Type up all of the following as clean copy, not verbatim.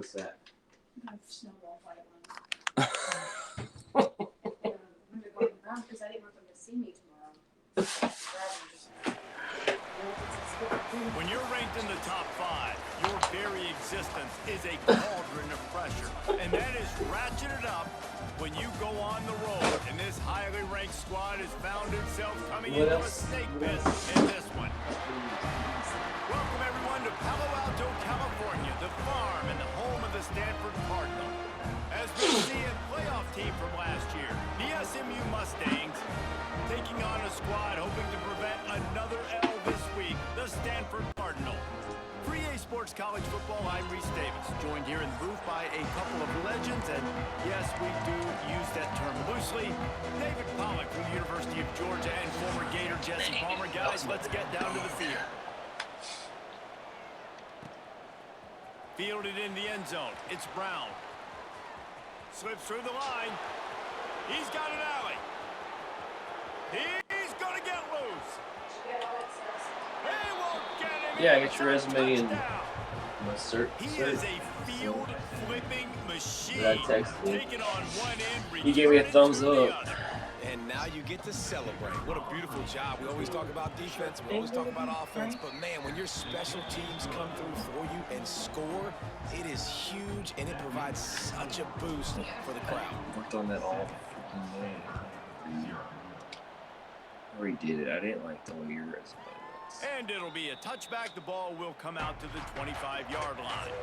What's that? Snowball fight one. I'm going around because I didn't want them to see me tomorrow. When you're ranked in the top 5, your very existence is a cauldron of pressure. And that is ratcheted up when you go on the road. And this highly ranked squad has found itself coming into a snake pit in this one. Welcome, everyone, to Palo Alto, California, the farm and the home of the Stanford Cardinal. As we see a playoff team from last year, the SMU Mustangs taking on a squad hoping to prevent another L this week, the Stanford Cardinal. For EA Sports College Football, I'm Reese Davis, joined here in the booth by a couple of legends, and yes, we do use that term loosely. David Pollack from the University of Georgia and former Gator Jesse Palmer. Guys, let's get down to the field. Fielded in the end zone. It's Brown. Slips through the line. He's got an alley. He's going to get loose. They won't get him. Yeah, I get your resume and my cert. He is a field flipping machine. I texted him. Taking on one end, He gave me a thumbs up. And now you get to celebrate. What a beautiful job. We always talk about defense, we always talk about offense, but man, when your special teams come through for you and score, it is huge, and it provides such a boost for the crowd. Worked on that all freaking day. I already did it. I didn't like the way your resume looks. And it'll be a touchback. The ball will come out to the 25-yard line.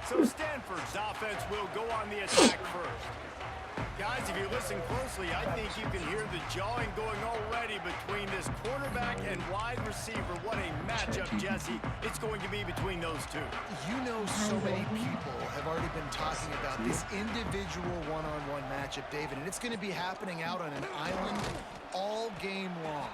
So Stanford's offense will go on the attack first. Guys, if you listen closely, I think you can hear the jawing going already between this quarterback and wide receiver. What a matchup, Jesse, it's going to be between those two. You know, so many people have already been talking about this individual one-on-one matchup, David, and it's going to be happening out on an island all game long.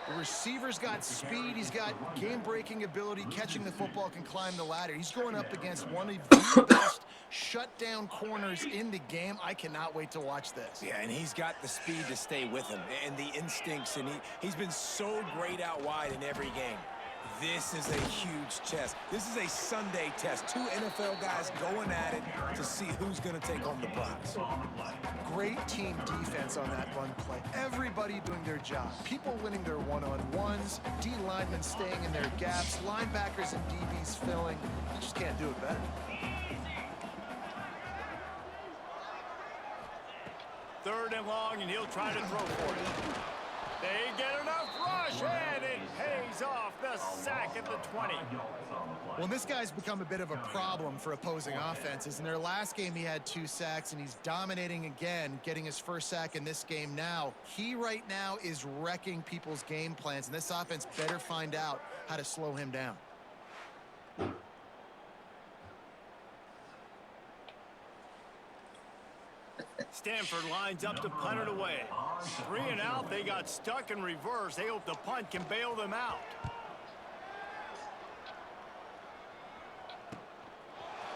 The receiver's got speed, he's got game-breaking ability, catching the football, can climb the ladder. He's going up against one of the best shutdown corners in the game. I cannot wait to watch this. Yeah, and he's got the speed to stay with him and the instincts, and he's been so great out wide in every game. This is a huge test. This is a Sunday test. Two NFL guys going at it to see who's going to take home the prize. Great team defense on that run play. Everybody doing their job. People winning their one-on-ones, D linemen staying in their gaps, linebackers and DBs filling. You just can't do it better. Third and long, and he'll try to throw for it. They get enough rush, and it pays off the sack at the 20. Well, this guy's become a bit of a problem for opposing offenses. In their last game, he had 2 sacks, and he's dominating again, getting his first sack in this game now. He right now is wrecking people's game plans, and this offense better find out how to slow him down. Stanford lines up to punt it away. 3 and out, they got stuck in reverse. They hope the punt can bail them out.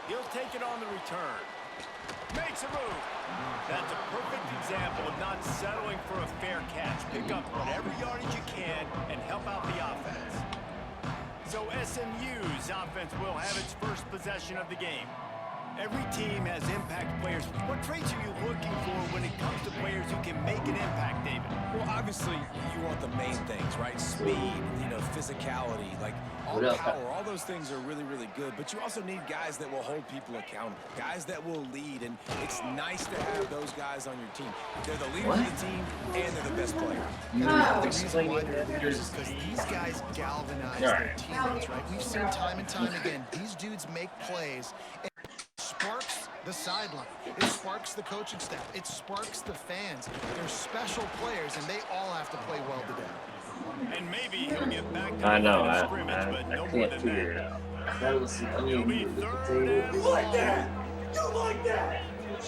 He'll take it on the return. Makes a move. That's a perfect example of not settling for a fair catch. Pick up whatever yardage you can and help out the offense. So SMU's offense will have its first possession of the game. Every team has impact players. What traits are you looking for when it comes to players who can make an impact, David? Well, obviously, you want the main things, right? Speed, physicality, like all power, all those things are really, really good. But you also need guys that will hold people accountable, guys that will lead, and it's nice to have those guys on your team. They're the leaders of the team, and they're the best players. The reason why they're leaders is because these guys galvanize their teammates, right? We've seen time and time again, these dudes make plays. Sparks the sideline. It sparks the coaching staff. It sparks the fans. They're special players, and they all have to play well today. And maybe he'll get back to I know, the scrimmage, but no more than figure it that. out. That was, I It'll be mean, third and you like that? You like that? It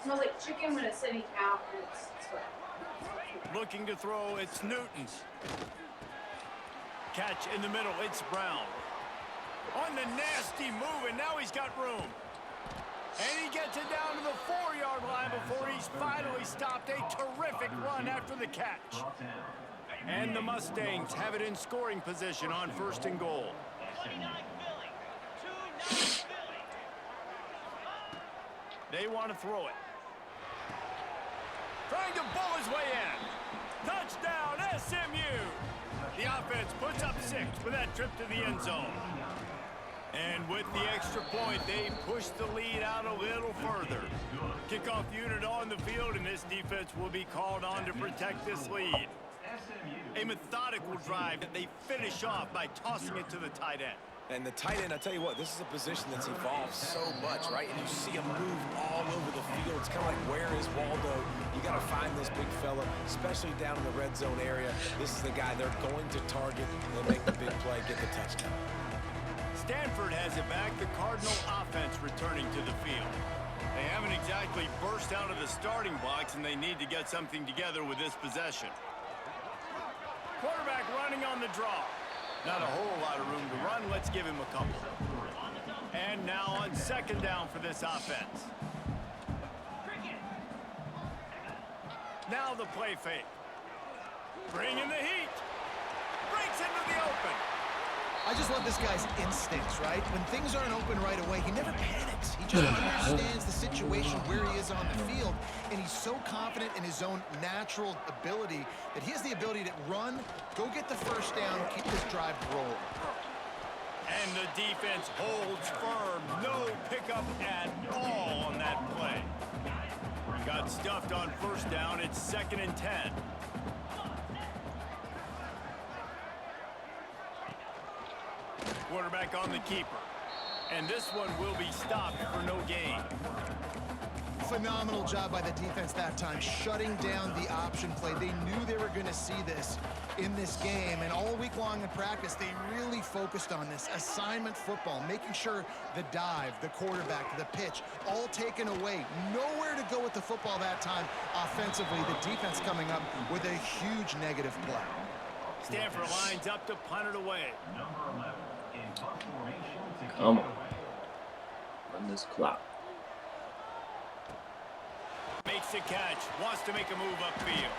smells like chicken when it's sitting out. Looking to throw, it's Newton. Catch in the middle, it's Brown. On the nasty move, and now he's got room. And he gets it down to the 4-yard line before he's finally stopped. A terrific run after the catch. And the Mustangs have it in scoring position on 1st and goal. They want to throw it. Trying to bull his way in. Touchdown, SMU. The offense puts up 6 with that trip to the end zone. And with the extra point, they push the lead out a little further. Kickoff unit on the field, and this defense will be called on to protect this lead. A methodical drive that they finish off by tossing it to the tight end. And the tight end, I tell you what, this is a position that's evolved so much, right? And you see him move all over the field. It's kind of like, where is Waldo? You got to find this big fella, especially down in the red zone area. This is the guy they're going to target. They'll make the big play, get the touchdown. Stanford has it back, the Cardinal offense returning to the field. They haven't exactly burst out of the starting blocks, and they need to get something together with this possession. Quarterback running on the draw. Not a whole lot of room to run. Let's give him a couple. And now on second down for this offense. Now the play fake. Bringing the heat. Breaks into the open. I just love this guy's instincts, right? When things aren't open right away, he never panics. He just understands the situation where he is on the field, and he's so confident in his own natural ability that he has the ability to run, go get the first down, keep this drive rolling. And the defense holds firm. No pickup at all on that play. Got stuffed on first down. It's 2nd and 10. Quarterback on the keeper. And this one will be stopped for no gain. Phenomenal job by the defense that time, shutting down the option play. They knew they were going to see this in this game, and all week long in practice, they really focused on this assignment football, making sure the dive, the quarterback, the pitch, all taken away. Nowhere to go with the football that time offensively. The defense coming up with a huge negative play. Stanford lines up to punt it away. Come on. Run this clock. Makes the catch, wants to make a move upfield.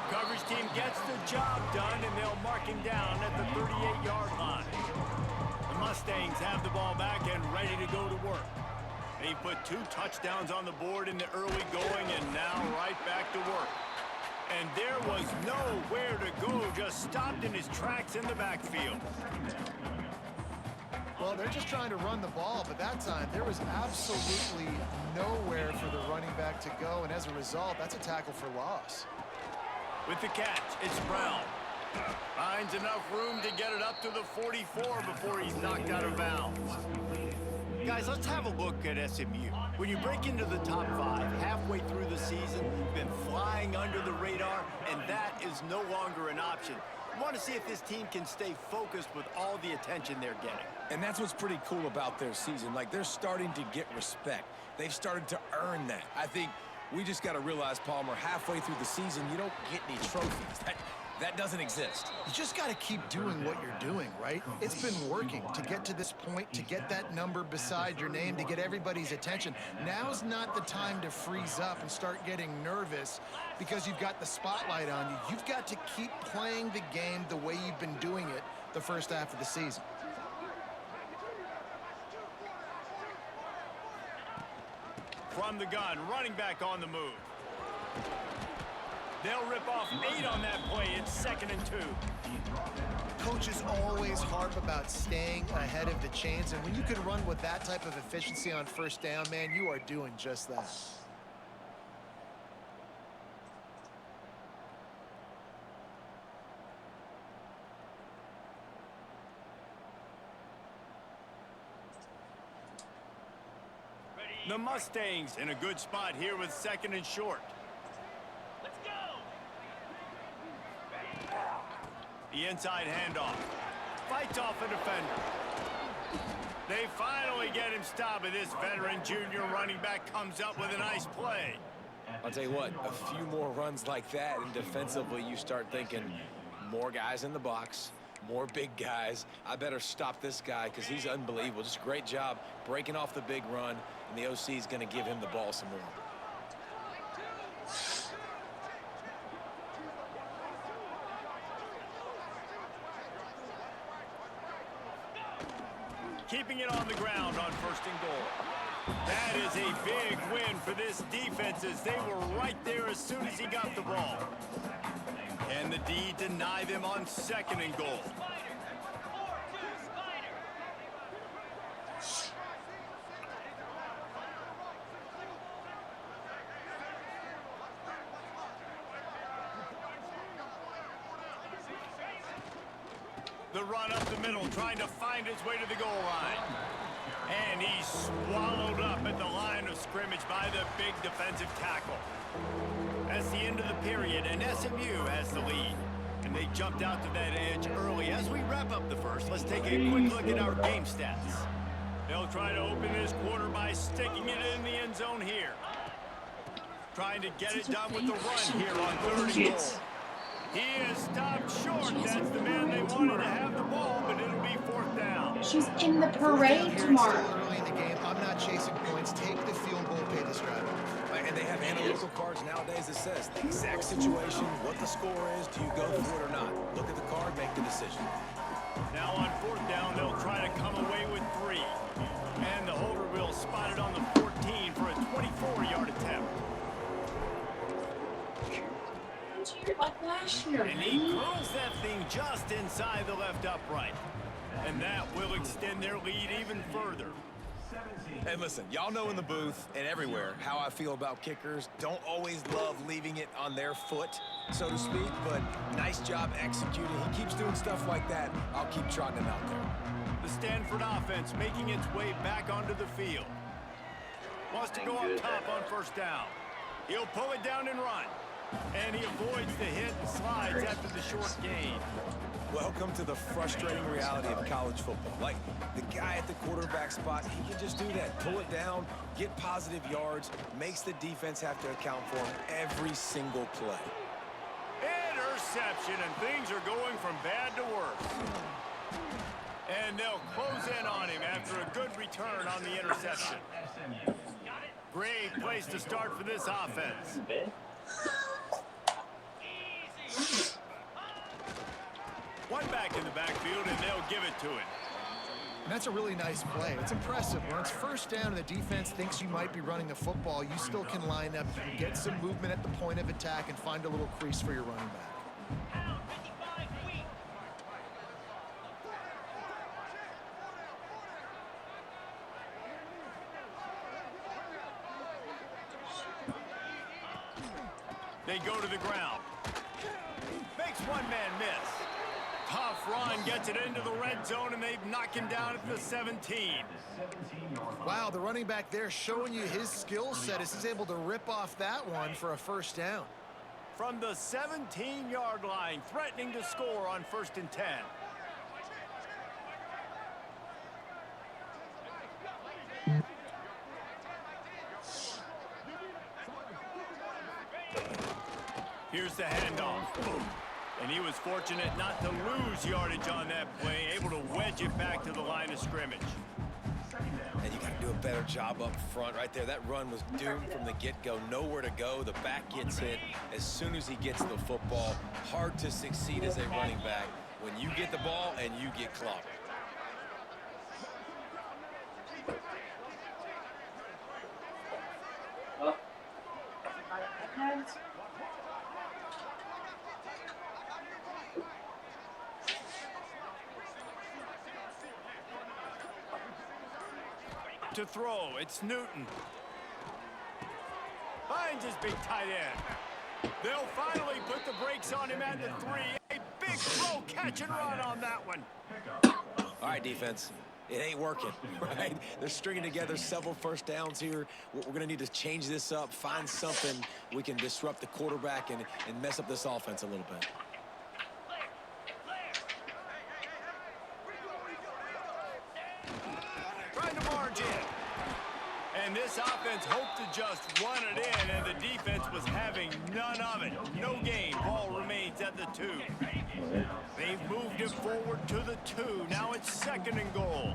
Coverage team gets the job done, and they'll mark him down at the 38-yard line. The Mustangs have the ball back and ready to go to work. They put 2 touchdowns on the board in the early going, and now right back to work. And there was nowhere to go, just stopped in his tracks in the backfield. Well, they're just trying to run the ball, but that time there was absolutely nowhere for the running back to go, and as a result, that's a tackle for loss. With the catch, it's Brown. Finds enough room to get it up to the 44 before he's knocked out of bounds. Guys, let's have a look at SMU. When you break into the top 5 halfway through the season, you've been flying under the radar, and that is no longer an option. You want to see if this team can stay focused with all the attention they're getting. And that's what's pretty cool about their season. Like, they're starting to get respect. They've started to earn that. I think we just got to realize, Palmer, halfway through the season, you don't get any trophies. That doesn't exist. You just got to keep doing what you're doing, right? It's been working to get to this point, to get that number beside your name, to get everybody's attention. Now's not the time to freeze up and start getting nervous because you've got the spotlight on you. You've got to keep playing the game the way you've been doing it the first half of the season. From the gun, running back on the move. They'll rip off 8 on that play. It's 2nd and 2. Coaches always harp about staying ahead of the chains, and when you can run with that type of efficiency on first down, man, you are doing just that. The Mustangs in a good spot here with 2nd and short. Let's go! The inside handoff. Fights off a defender. They finally get him stopped, and this veteran junior running back comes up with a nice play. I'll tell you what, a few more runs like that, and defensively you start thinking more guys in the box, more big guys. I better stop this guy because he's unbelievable. Just a great job breaking off the big run, and the OC is going to give him the ball some more. Keep keeping it on the ground on 1st and goal. That is a big win for this defense as they were right there as soon as he got the ball. Can the D deny them on 2nd and goal? The run up the middle, trying to find his way to the goal line. And he's swallowed up at the line of scrimmage by the big defensive tackle. That's the end of the period, and SMU has the lead. And they jumped out to that edge early. As we wrap up the first, let's take a quick look at our game stats. They'll try to open this quarter by sticking it in the end zone here. Trying to get it done with the run here on 3rd and goal. He is stopped short. That's the man they wanted to have the ball, but it'll be 4th down. She's in the parade tomorrow. Still early in the game. I'm not chasing points. Take the field goal, pay the strap. And they have analytical cards nowadays that says the exact situation, what the score is, do you go for it or not? Look at the card, make the decision. Now on 4th down, they'll try to come away with 3. And the holder will spot it on the 14 for a 24-yard attempt. Like last year, And he throws that thing just inside the left upright. And that will extend their lead even further. And listen, y'all know in the booth and everywhere how I feel about kickers. Don't always love leaving it on their foot, so to speak, but nice job executing. He keeps doing stuff like that. I'll keep trotting him out there. The Stanford offense making its way back onto the field. Wants to go up top on 1st down. He'll pull it down and run. And he avoids the hit and slides after the short gain. Welcome to the frustrating reality of college football. Like, the guy at the quarterback spot, he can just do that. Pull it down, get positive yards, makes the defense have to account for him every single play. Interception, and things are going from bad to worse. And they'll close in on him after a good return on the interception. Great place to start for this offense. One back in the backfield, and they'll give it to him. And that's a really nice play. It's impressive. When it's 1st down and the defense thinks you might be running the football, you still can line up, you can get some movement at the point of attack and find a little crease for your running back. They go to the ground. Makes one man miss. Tough run, gets it into the red zone, and they knock him down at the 17. Wow, the running back there showing you his skill set as he's able to rip off that one for a 1st down. From the 17-yard line, threatening to score on 1st and 10. Here's the handoff. And he was fortunate not to lose yardage on that play, able to wedge it back to the line of scrimmage. And you got to do a better job up front right there. That run was doomed from the get-go. Nowhere to go. The back gets hit as soon as he gets the football. Hard to succeed as a running back when you get the ball and you get clobbered. To throw, it's Newton. Finds his big tight end. They'll finally put the brakes on him at the 3. A big throw, catch and run on that one. All right, defense. It ain't working, right? They're stringing together several 1st downs here. We're going to need to change this up, find something we can disrupt the quarterback and mess up this offense a little bit. Trying to march in. And this offense hoped to just run it in, and the defense was having none of it. No gain. Ball remains at the 2. They've moved it forward to the 2. Now it's 2nd and goal.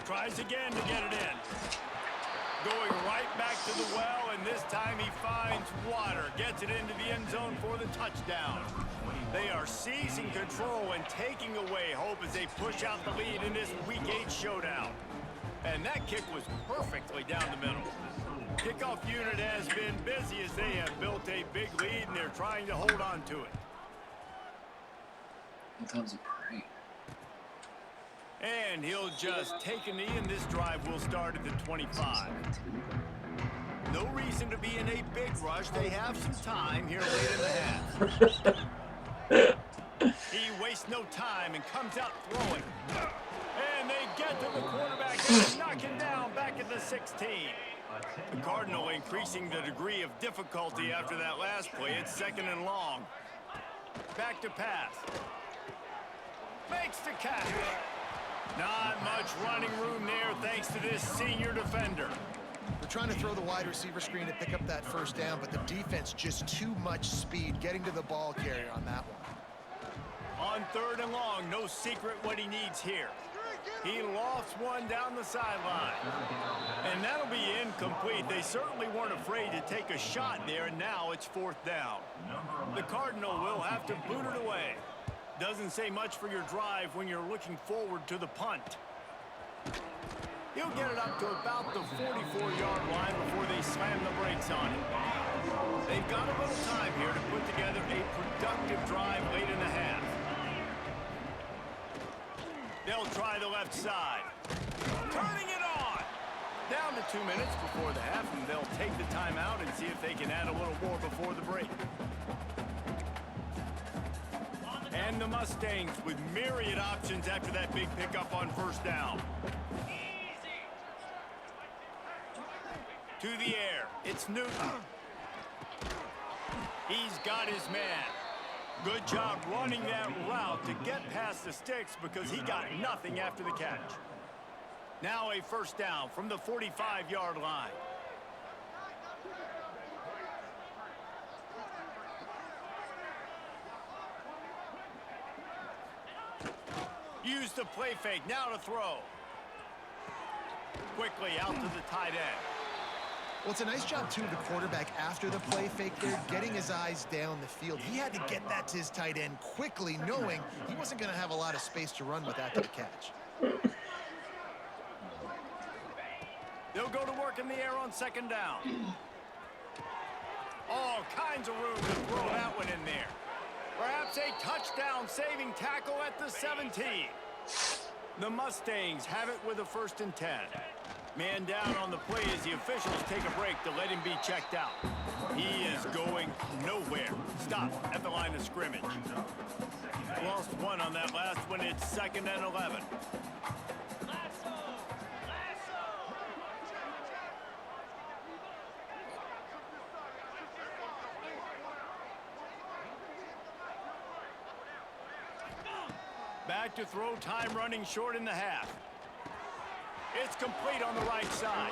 Tries again to get it in. Going right back to the well, and this time he finds water. Gets it into the end zone for the touchdown. They are seizing control and taking away hope as they push out the lead in this Week 8 showdown. And that kick was perfectly down the middle. Kickoff unit has been busy as they have built a big lead, and they're trying to hold on to it. Sometimes I pray. And he'll just take a knee, and this drive will start at the 25. No reason to be in a big rush. They have some time here late in the half. He wastes no time and comes out throwing. And they get to the quarterback and knock him down back at the 16. The Cardinal increasing the degree of difficulty after that last play. It's 2nd and long. Back to pass. Makes the catch. Not much running room there thanks to this senior defender. They're trying to throw the wide receiver screen to pick up that first down, but the defense just too much speed getting to the ball carrier on that one. On 3rd and long, no secret what he needs here. He lofts one down the sideline. And that'll be incomplete. They certainly weren't afraid to take a shot there, and now it's 4th down. The Cardinal will have to boot it away. Doesn't say much for your drive when you're looking forward to the punt. He'll get it up to about the 44-yard line before they slam the brakes on it. They've got a little time here to put together a productive drive late in the half. They'll try the left side. Turning it on. Down to 2 minutes before the half, and they'll take the timeout and see if they can add a little more before the break. And the Mustangs with myriad options after that big pickup on 1st down. To the air. It's Newton. He's got his man. Good job running that route to get past the sticks because he got nothing after the catch. Now a 1st down from the 45-yard line. Use the play fake, now to throw. Quickly out to the tight end. Well, it's a nice job, too, of the quarterback after the play fake there, getting his eyes down the field. He had to get that to his tight end quickly, knowing he wasn't going to have a lot of space to run with after the catch. They'll go to work in the air on 2nd down. All kinds of room to throw that one in there. Perhaps a touchdown-saving tackle at the 17. The Mustangs have it with a 1st and 10. Man down on the play as the officials take a break to let him be checked out. He is going nowhere. Stop at the line of scrimmage. Lost one on that last one. It's 2nd and 11. Back to throw, time running short in the half. It's complete on the right side.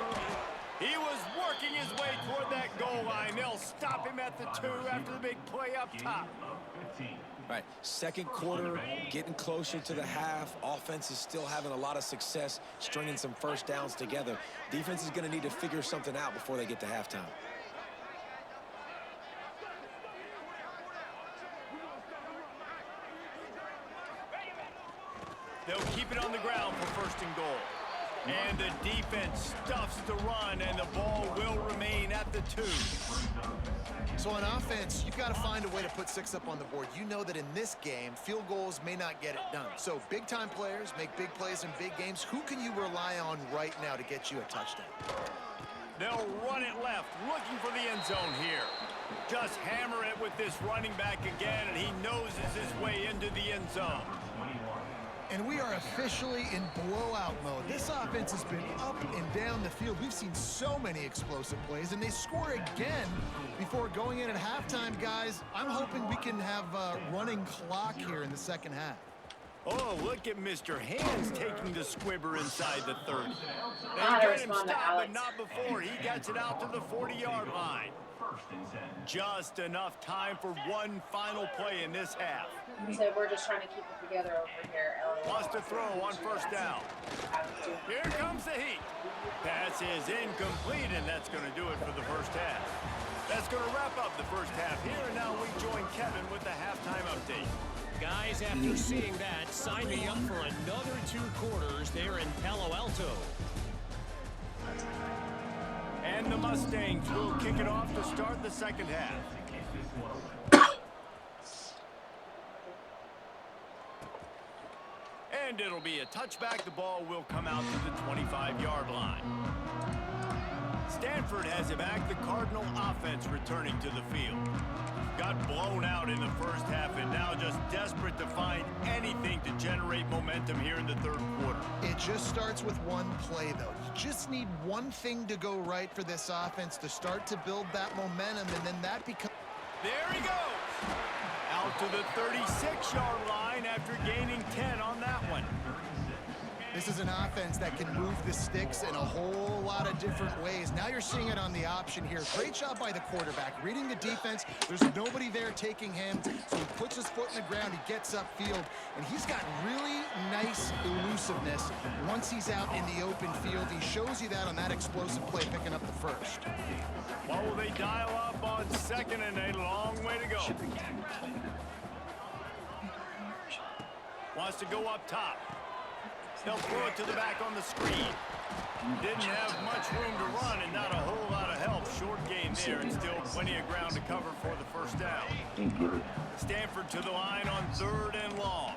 He was working his way toward that goal line. They'll stop him at the 2 after the big play up top. Right, 2nd quarter, getting closer to the half. Offense is still having a lot of success stringing some 1st downs together. Defense is going to need to figure something out before they get to halftime. They'll keep it on the ground for 1st and goal. And the defense stuffs the run, and the ball will remain at the 2. So on offense, you've got to find a way to put 6 up on the board. You know that in this game, field goals may not get it done. So big-time players make big plays in big games. Who can you rely on right now to get you a touchdown? They'll run it left, looking for the end zone here. Just hammer it with this running back again, and he noses his way into the end zone. And we are officially in blowout mode. This offense has been up and down the field. We've seen so many explosive plays, and they score again before going in at halftime, guys. I'm hoping we can have a running clock here in the 2nd half. Oh, look at Mr. Hands taking the squibber inside the 30. They I get him respond to stopped, Alex. but not before he gets it out to the 40-yard line. Just enough time for one final play in this half. So we're just trying to keep it together over here. Wants to throw on first down. Here comes the heat. Pass is incomplete, and that's going to do it for the first half. That's going to wrap up the first half here, and now we join Kevin with the halftime update. Guys, after seeing that, sign me up for another 2 quarters there in Palo Alto. And the Mustangs will kick it off to start the second half. And it'll be a touchback. The ball will come out to the 25-yard line. Stanford has it back. The Cardinal offense returning to the field. Got blown out in the first half and now just desperate to find anything to generate momentum here in the third quarter. It just starts with one play, though. You just need one thing to go right for this offense to start to build that momentum, and then that becomes... There he goes! Out to the 36-yard line after gaining 10 on that one. This is an offense that can move the sticks in a whole lot of different ways. Now you're seeing it on the option here. Great job by the quarterback. Reading the defense, there's nobody there taking him, so he puts his foot in the ground, he gets upfield, and he's got really nice elusiveness once he's out in the open field. He shows you that on that explosive play, picking up the first. What will they dial up on second and a long way to go? Wants to go up top. They'll throw it to the back on the screen. Didn't have much room to run and not a whole lot of help. Short gain there and still plenty of ground to cover for the first down. Stanford to the line on 3rd and long.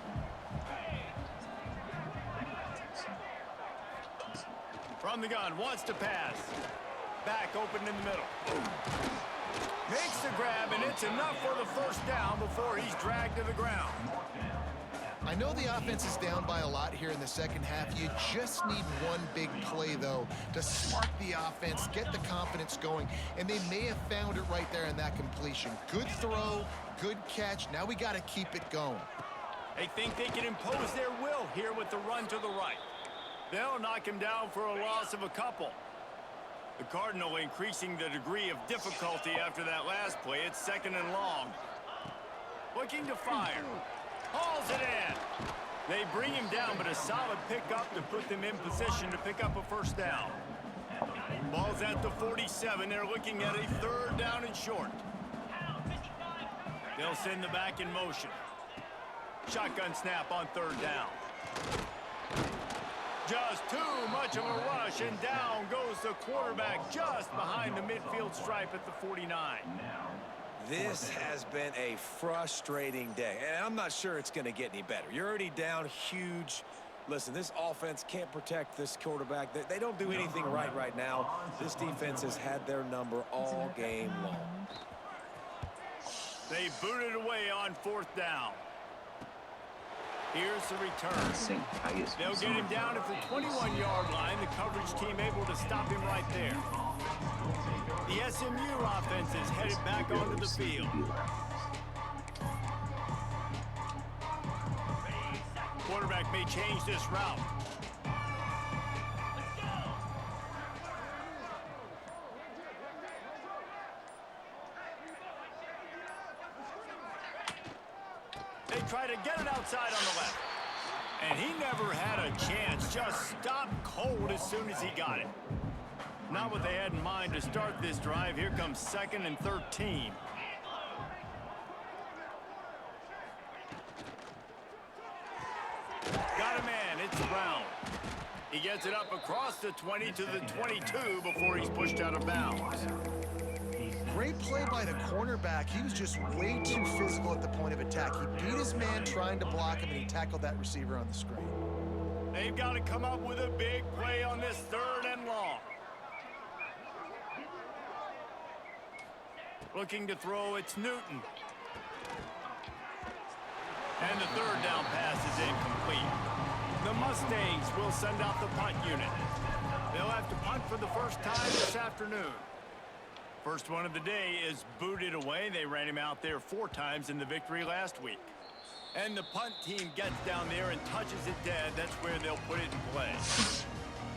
From the gun, wants to pass. Back open in the middle. Makes the grab, and it's enough for the first down before he's dragged to the ground. I know the offense is down by a lot here in the second half. You just need one big play, though, to spark the offense, get the confidence going, and they may have found it right there in that completion. Good throw, good catch. Now we got to keep it going. They think they can impose their will here with the run to the right. They'll knock him down for a loss of a couple. The Cardinal increasing the degree of difficulty after that last play. It's 2nd and long. Looking to fire. Hauls it in. They bring him down, but a solid pickup to put them in position to pick up a first down. Ball's at the 47. They're looking at a 3rd down and short. They'll send the back in motion. Shotgun snap on 3rd down. Just too much of a rush, and down goes the quarterback just behind the midfield stripe at the 49. This has been a frustrating day, and I'm not sure it's going to get any better. You're already down huge. Listen, this offense can't protect this quarterback. They don't do anything right now. This defense has had their number all game long. They booted away on 4th down. Here's the return. They'll get him down at the 21-yard line. The coverage team able to stop him right there. The SMU offense is headed back onto the field. Quarterback may change this route. They try to get it outside on the left. And he never had a chance. Just stopped cold as soon as he got it. Not what they had in mind to start this drive. Here comes 2nd and 13. Got a man. It's Brown. He gets it up across the 20 to the 22 before he's pushed out of bounds. Great play by the cornerback. He was just way too physical at the point of attack. He beat his man trying to block him, and he tackled that receiver on the screen. They've got to come up with a big play on this 3rd and long. Looking to throw, it's Newton. And the 3rd down pass is incomplete. The Mustangs will send out the punt unit. They'll have to punt for the first time this afternoon. First one of the day is booted away. They ran him out there 4 times in the victory last week. And the punt team gets down there and touches it dead. That's where they'll put it in play.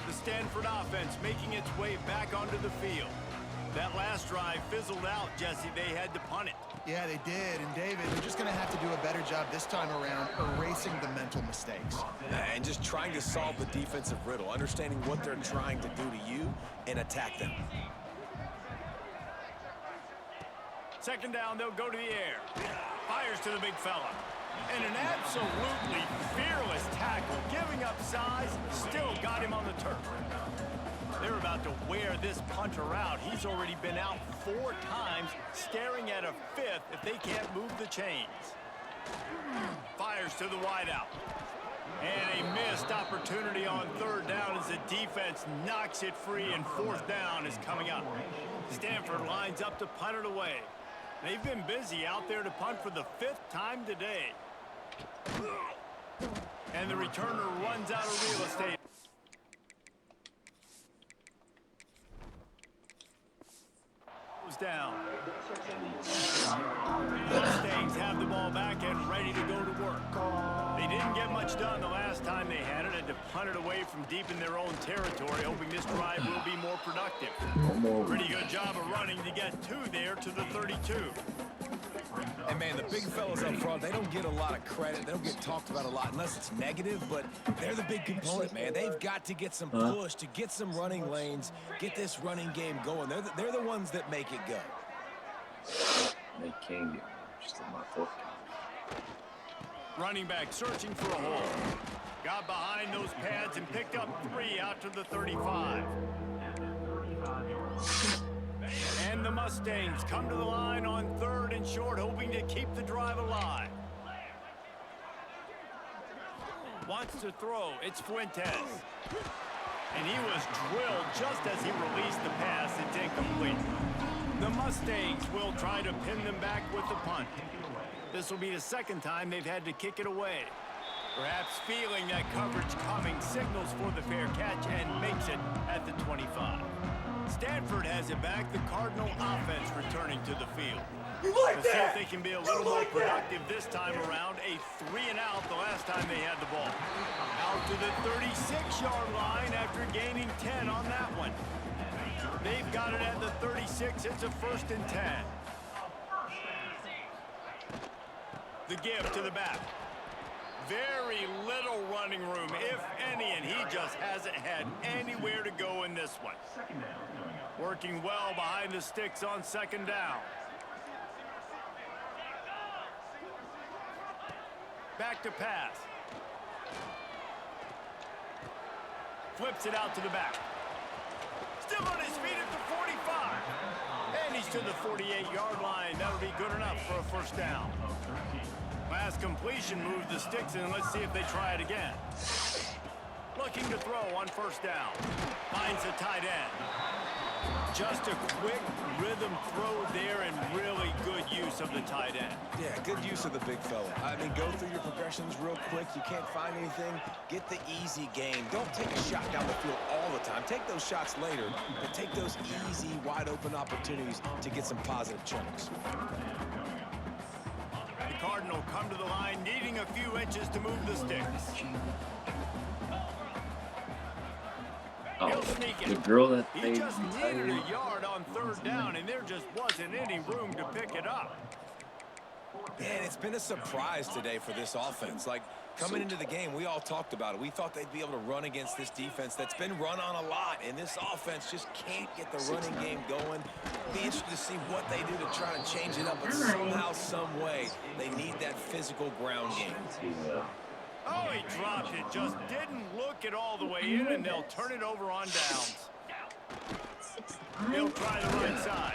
The Stanford offense making its way back onto the field. That last drive fizzled out, Jesse. They had to punt it. Yeah, they did. And, David, they're just going to have to do a better job this time around erasing the mental mistakes. And just trying to solve the defensive riddle, understanding what they're trying to do to you and attack them. Second down, they'll go to the air. Fires to the big fella. And an absolutely fearless tackle, giving up size, still got him on the turf. They're about to wear this punter out. He's already been out 4 times, staring at a 5th if they can't move the chains. Fires to the wideout. And a missed opportunity on 3rd down as the defense knocks it free, and 4th down is coming up. Stanford lines up to punt it away. They've been busy out there to punt for the 5th time today. And the returner runs out of real estate. Down. The Mustangs have the ball back and ready to go to work. They didn't get much done the last time they had to punt it away from deep in their own territory, hoping this drive will be more productive. Pretty good job of running to get 2 there to the 32. And, man, the big fellas up front, they don't get a lot of credit. They don't get talked about a lot unless it's negative, but they're the big component, man. They've got to get some push, to get some running lanes, get this running game going. They're the ones that make it go. They can get just in my foot. Running back searching for a hole. Got behind those pads and picked up 3 out to the 35. And the Mustangs come to the line on 3rd and short, hoping to keep the drive alive. Wants to throw. It's Fuentes. And he was drilled just as he released the pass. It's incomplete. The Mustangs will try to pin them back with the punt. This will be the 2nd time they've had to kick it away. Perhaps feeling that coverage coming, signals for the fair catch and makes it at the 25. Stanford has it back. The Cardinal offense returning to the field. Let's see if they can be a little more productive this time around. A 3-and-out the last time they had the ball. Out to the 36-yard line after gaining 10 on that one. They've got it at the 36. It's a 1st and 10. The give to the back. Very little running room, if any, and he just hasn't had anywhere to go in this one. Working well behind the sticks on 2nd down. Back to pass. Flips it out to the back. Still on his feet at the 45. And he's to the 48-yard line. That'll be good enough for a 1st down. Last completion moved the sticks, and let's see if they try it again. Looking to throw on 1st down. Finds a tight end. Just a quick rhythm throw there, and really good use of the tight end. Yeah, good use of the big fella. I mean, go through your progressions real quick. You can't find anything, get the easy gain. Don't take a shot down the field all the time. Take those shots later, but take those easy, wide-open opportunities to get some positive chunks. The Cardinal come to the line, needing a few inches to move the sticks. Oh, the girl that He they just needed a yard on 3rd down, and there just wasn't any room to pick it up. And it's been a surprise today for this offense. Like, coming into the game, we all talked about it. We thought they'd be able to run against this defense that's been run on a lot, and this offense just can't get the running game going. Be interested to see what they do to try to change it up, but somehow, some way, they need that physical ground game. Oh, he dropped it. Just didn't look it all the way in, and they'll turn it over on downs. He'll try the right side.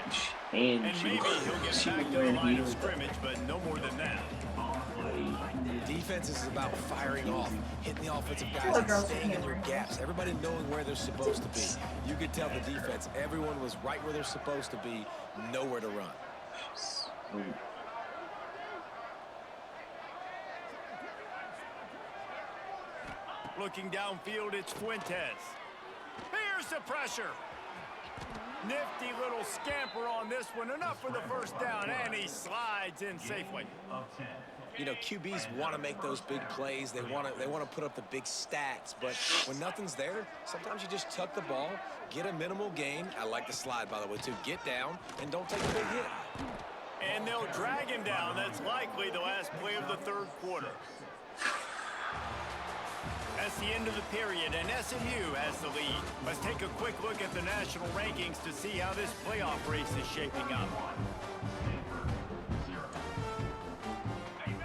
And maybe he'll get back to the line of scrimmage, but no more than that. Defense is about firing off, hitting the offensive guys and staying in your gaps. Everybody knowing where they're supposed to be. You could tell the defense, everyone was right where they're supposed to be, nowhere to run. Looking downfield, it's Fuentes. Here's the pressure. Nifty little scamper on this one. Enough for the 1st down, and he slides in safely. You know, QBs want to make those big plays. They want to put up the big stats. But when nothing's there, sometimes you just tuck the ball, get a minimal gain. I like the slide, by the way, too. Get down and don't take a big hit. And they'll drag him down. That's likely the last play of the third quarter. That's the end of the period, and SMU has the lead. Let's take a quick look at the national rankings to see how this playoff race is shaping up.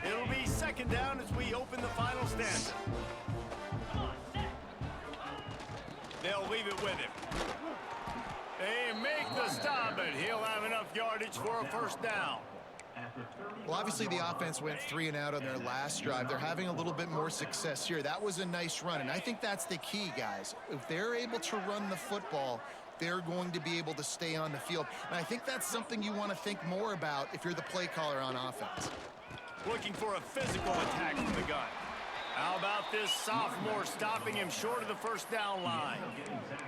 It'll be second down as we open the final stanza. They'll leave it with him. They make the stop, but he'll have enough yardage for a first down. Well, obviously the offense went 3 and out on their last drive. They're having a little bit more success here. That was a nice run, and I think that's the key, guys. If they're able to run the football, they're going to be able to stay on the field. And I think that's something you want to think more about if you're the play caller on offense. Looking for a physical attack from the gun. How about this sophomore stopping him short of the first down line?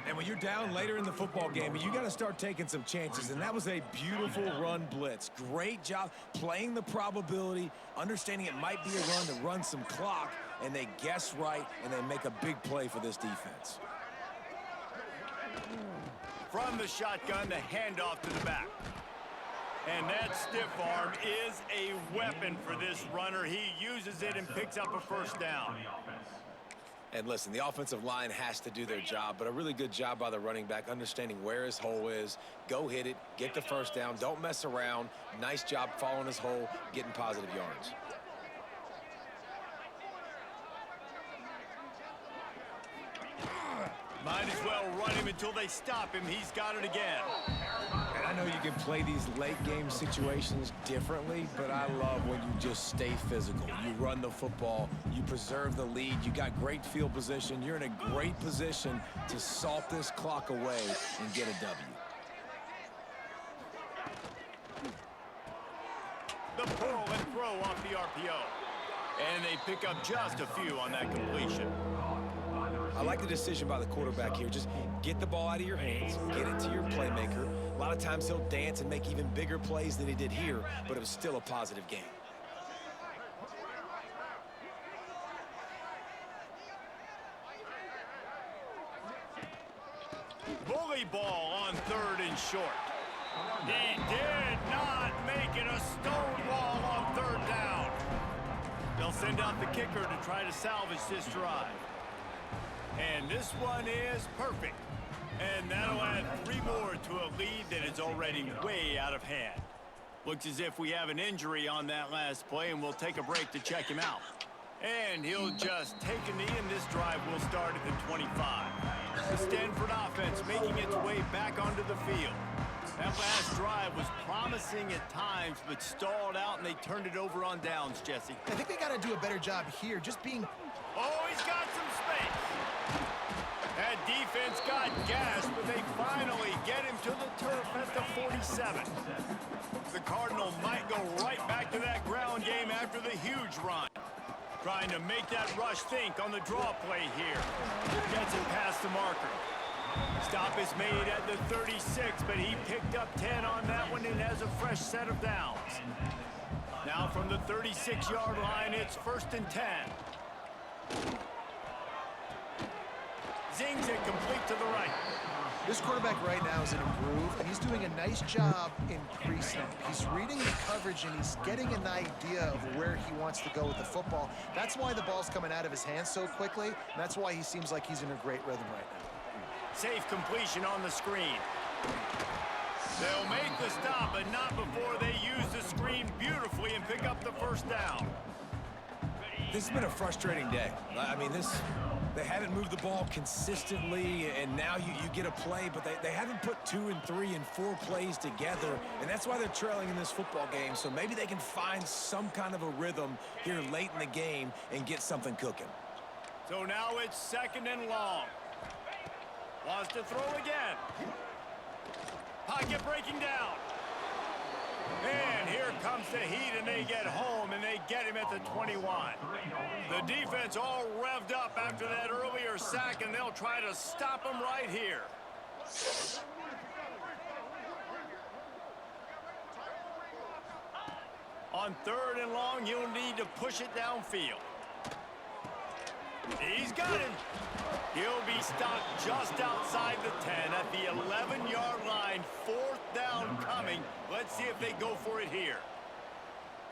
And when you're down later in the football game, you got to start taking some chances. And that was a beautiful run blitz. Great job playing the probability, understanding it might be a run to run some clock, and they guess right, and they make a big play for this defense. From the shotgun, the handoff to the back. And that stiff arm is a weapon for this runner. He uses it and picks up a first down. And listen, the offensive line has to do their job, but a really good job by the running back, understanding where his hole is. Go hit it, get the first down, don't mess around. Nice job following his hole, getting positive yards. Might as well run him until they stop him. He's got it again. And I know you can play these late game situations differently, but I love when you just stay physical. You run the football, you preserve the lead, you got great field position, you're in a great position to salt this clock away and get a W. The pull and throw off the RPO. And they pick up just a few on that completion. I like the decision by the quarterback here. Just get the ball out of your hands, get it to your playmaker. A lot of times he'll dance and make even bigger plays than he did here, but it was still a positive game. Bully ball on third and short. He did not make it a stone wall on third down. They'll send out the kicker to try to salvage this drive. And this one is perfect. And that'll add 3 more to a lead that is already way out of hand. Looks as if we have an injury on that last play, and we'll take a break to check him out. And he'll just take a knee, and this drive will start at the 25. The Stanford offense making its way back onto the field. That last drive was promising at times, but stalled out, and they turned it over on downs, Jesse. I think they got to do a better job here, just being... Oh, he's got some space. That defense got gassed, but they finally get him to the turf at the 47. The Cardinal might go right back to that ground game after the huge run. Trying to make that rush think on the draw play here. Gets it past the marker. Stop is made at the 36, but he picked up 10 on that one and has a fresh set of downs. Now from the 36-yard line, it's 1st and 10. Zings it complete to the right. This quarterback right now is in a groove, and he's doing a nice job in pre-snap. He's reading the coverage, and he's getting an idea of where he wants to go with the football. That's why the ball's coming out of his hands so quickly, and that's why he seems like he's in a great rhythm right now. Safe completion on the screen. They'll make the stop, but not before they use the screen beautifully and pick up the first down. This has been a frustrating day. I mean, they haven't moved the ball consistently, and now you get a play, but they haven't put 2 and 3 and 4 plays together, and that's why they're trailing in this football game. So maybe they can find some kind of a rhythm here late in the game and get something cooking. So now it's 2nd and long. Wants to throw again. Pocket breaking down. And here comes the heat, and they get home, and they get him at the 21. The defense all revved up after that earlier sack, and they'll try to stop him right here. On 3rd and long, you'll need to push it downfield. He's got him. He'll be stopped just outside the 10 at the 11-yard line. 4th down coming. Let's see if they go for it here.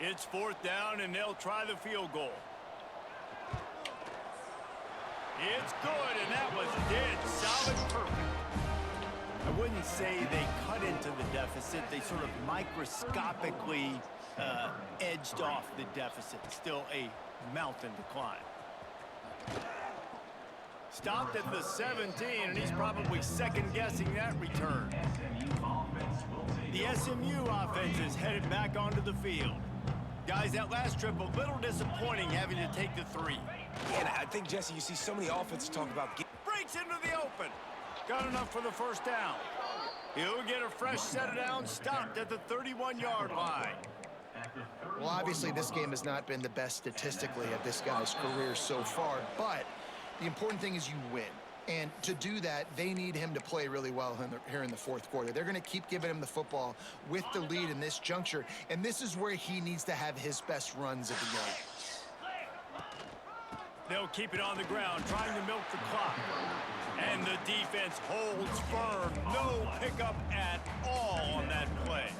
It's 4th down, and they'll try the field goal. It's good, and that was dead solid perfect. I wouldn't say they cut into the deficit. They sort of microscopically edged off the deficit. Still a mountain to climb. Stopped at the 17, and he's probably second-guessing that return. The SMU offense is headed back onto the field. Guys, that last trip, a little disappointing having to take the 3. Yeah, and I think, Jesse, you see so many offenses talk about... Breaks into the open. Got enough for the 1st down. He'll get a fresh set of downs, stopped at the 31-yard line. Well, obviously, this game has not been the best statistically of this guy's career so far, but the important thing is you win. And to do that, they need him to play really well here in the 4th quarter. They're going to keep giving him the football with the lead in this juncture, and this is where he needs to have his best runs of the game. They'll keep it on the ground, trying to milk the clock. And the defense holds firm. No pickup at all on that play.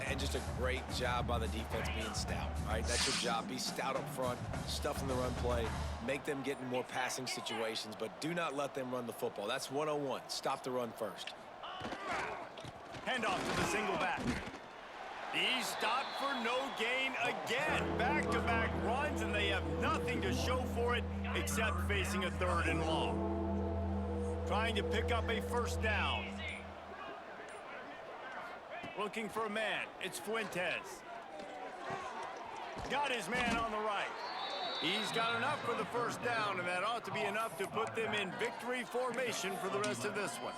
And just a great job by the defense being stout, all right? That's your job. Be stout up front, stuff in the run play, make them get in more passing situations, but do not let them run the football. That's 101. Stop the run first. Handoff to the single back. He's stopped for no gain again. Back-to-back runs, and they have nothing to show for it except facing a 3rd and long. Trying to pick up a 1st down. Looking for a man. It's Fuentes. Got his man on the right. He's got enough for the 1st down, and that ought to be enough to put them in victory formation for the rest of this one.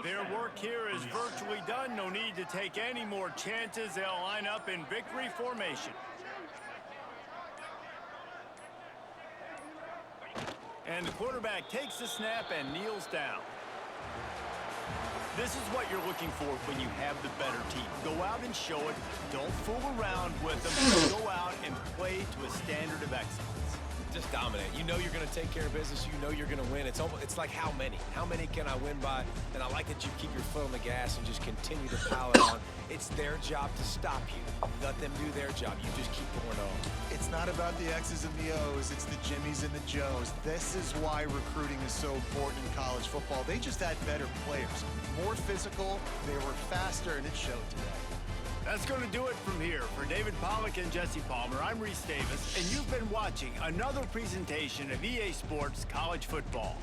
Their work here is virtually done. No need to take any more chances. They'll line up in victory formation. And the quarterback takes the snap and kneels down. This is what you're looking for when you have the better team. Go out and show it. Don't fool around with them. Go out and play to a standard of excellence. Just dominate. You know you're going to take care of business. You know you're going to win. It's like how many? How many can I win by? And I like that you keep your foot on the gas and just continue to pile it on. It's their job to stop you. Let them do their job. You just keep going on. It's not about the X's and the O's. It's the Jimmies and the Joes. This is why recruiting is so important in college football. They just had better players. More physical, they were faster, and it showed today. That's going to do it from here. For David Pollack and Jesse Palmer, I'm Reese Davis, and you've been watching another presentation of EA Sports College Football.